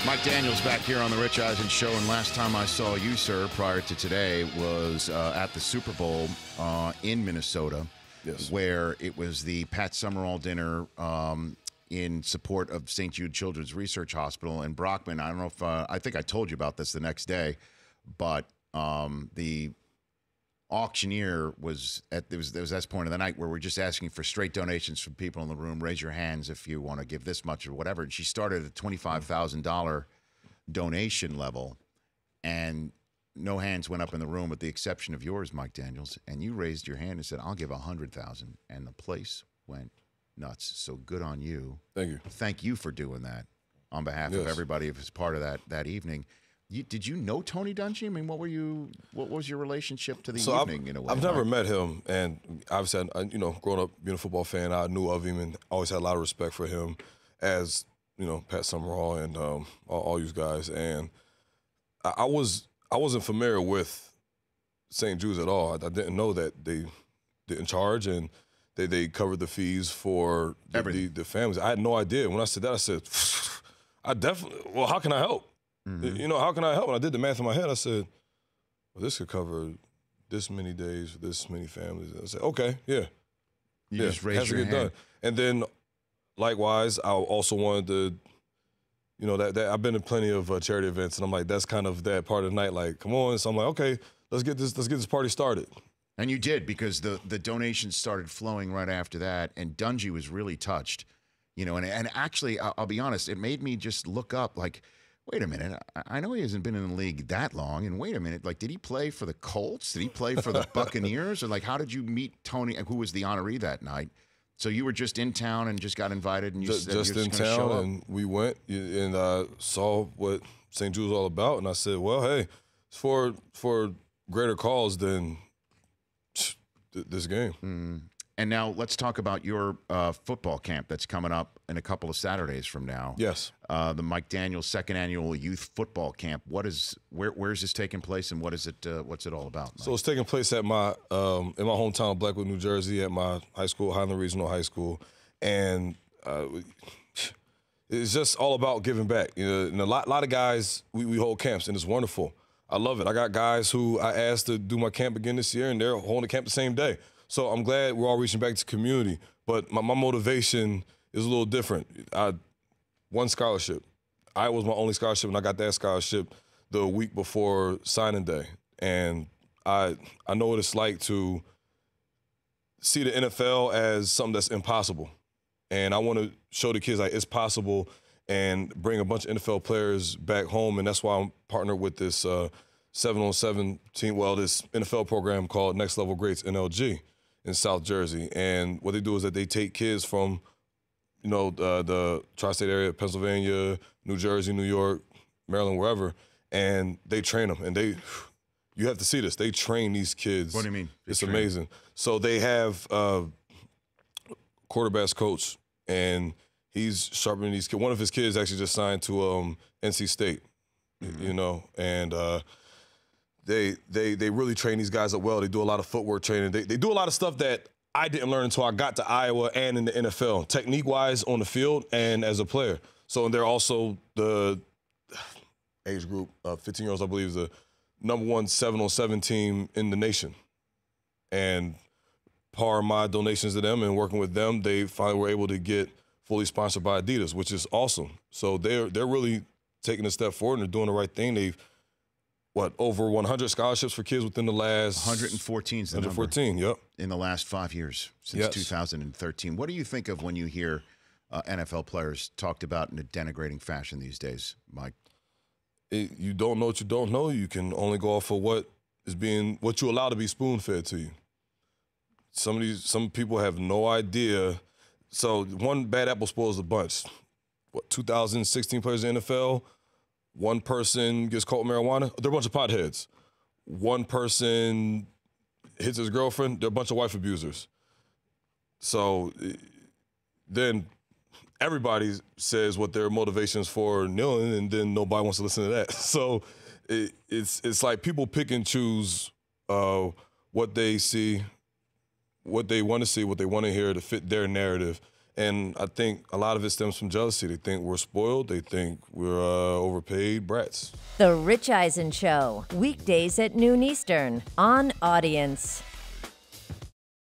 Mike Daniels back here on the Rich Eisen Show, and last time I saw you, sir, prior to today, was at the Super Bowl in Minnesota, Yes. where it was the Pat Summerall dinner in support of St. Jude Children's Research Hospital. And Brockman, I don't know if I think I told you about this the next day, but the auctioneer was at there was that point of the night where we're just asking for straight donations from people in the room. Raise your hands if you want to give this much or whatever. And she started at a $25,000 donation level, and no hands went up in the room with the exception of yours, Mike Daniels. And you raised your hand and said, "I'll give 100,000," and the place went nuts. So good on you. Thank you. Thank you for doing that on behalf of everybody who was part of that evening. Did you know Tony Dungy? I mean, what was your relationship to the evening in a way? I've never met him, and obviously, growing up being a football fan, I knew of him and always had a lot of respect for him, as Pat Summerall and all you guys. And I wasn't familiar with St. Jude's at all. I didn't know that they didn't charge and they covered the fees for the families. I had no idea. When I said that, I said, I definitely. Well, how can I help? Mm-hmm. How can I help? When I did the math in my head, I said, well, this could cover this many days for this many families. And I said, okay, yeah. You just raised your hand. Done. And then, likewise, I also wanted to, that I've been to plenty of charity events, and I'm like, that's kind of that part of the night. Like, come on. So I'm like, okay, let's get this party started. And you did, because the donations started flowing right after that, and Dungy was really touched, and actually, I'll be honest, it made me just look up, like, wait a minute, I know he hasn't been in the league that long, and wait a minute, like, did he play for the Colts? Did he play for the Buccaneers? Or, like, how did you meet Tony, who was the honoree that night? So you were just in town and just got invited, and you said just you're in just show town, up? and we went and saw what St. Jude's all about, and I said, well, hey, it's for greater cause than this game. Mm. And now let's talk about your football camp that's coming up in a couple of Saturdays from now. Yes. The Mike Daniels second annual youth football camp. Where is this taking place, and what's it all about, Mike? So it's taking place at my in my hometown of Blackwood, New Jersey, at my high school, Highland Regional High School, and it's just all about giving back. And a lot of guys we hold camps, and it's wonderful. I love it. I got guys who I asked to do my camp again this year, and they're holding the camp the same day. So I'm glad we're all reaching back to community. But my motivation is a little different. I won scholarship. I was my only scholarship, and I got that scholarship the week before signing day. And I know what it's like to see the NFL as something that's impossible. And I want to show the kids, like, it's possible, and bring a bunch of NFL players back home. And that's why I'm partnered with this 7-on-7 team, this NFL program called Next Level Greats, NLG, in South Jersey. And what they do is that they take kids from, the tri-state area, Pennsylvania, New Jersey, New York, Maryland, wherever, and they train them. And you have to see this. They train these kids. What do you mean? It's amazing. So they have quarterbacks coach, and he's sharpening these kids. One of his kids actually just signed to NC State, and they really train these guys up well. They do a lot of footwork training. They do a lot of stuff that I didn't learn until I got to Iowa and in the NFL, technique-wise on the field and as a player. So, and they're also the age group of 15-year-olds, I believe, is the #1 7-on-7 team in the nation. And part of my donations to them and working with them, they finally were able to get fully sponsored by Adidas, which is awesome. So they're really taking a step forward and they're doing the right thing. They've over 100 scholarships for kids within the last 114 is the 114, number. Yep. In the last 5 years, since 2013. What do you think of when you hear NFL players talked about in a denigrating fashion these days, Mike? You don't know what you don't know. You can only go off of what you allow to be spoon-fed to you. Some people have no idea. So one bad apple spoils the bunch. 2016 players in the NFL, one person gets caught with marijuana, they're a bunch of potheads. One person hits his girlfriend, they're a bunch of wife abusers. So then everybody says what their motivations for kneeling, and then nobody wants to listen to that. So it's like people pick and choose what they see, what they want to see, what they want to hear to fit their narrative. And I think a lot of it stems from jealousy. They think we're spoiled. They think we're overpaid brats. The Rich Eisen Show, weekdays at noon Eastern on Audience.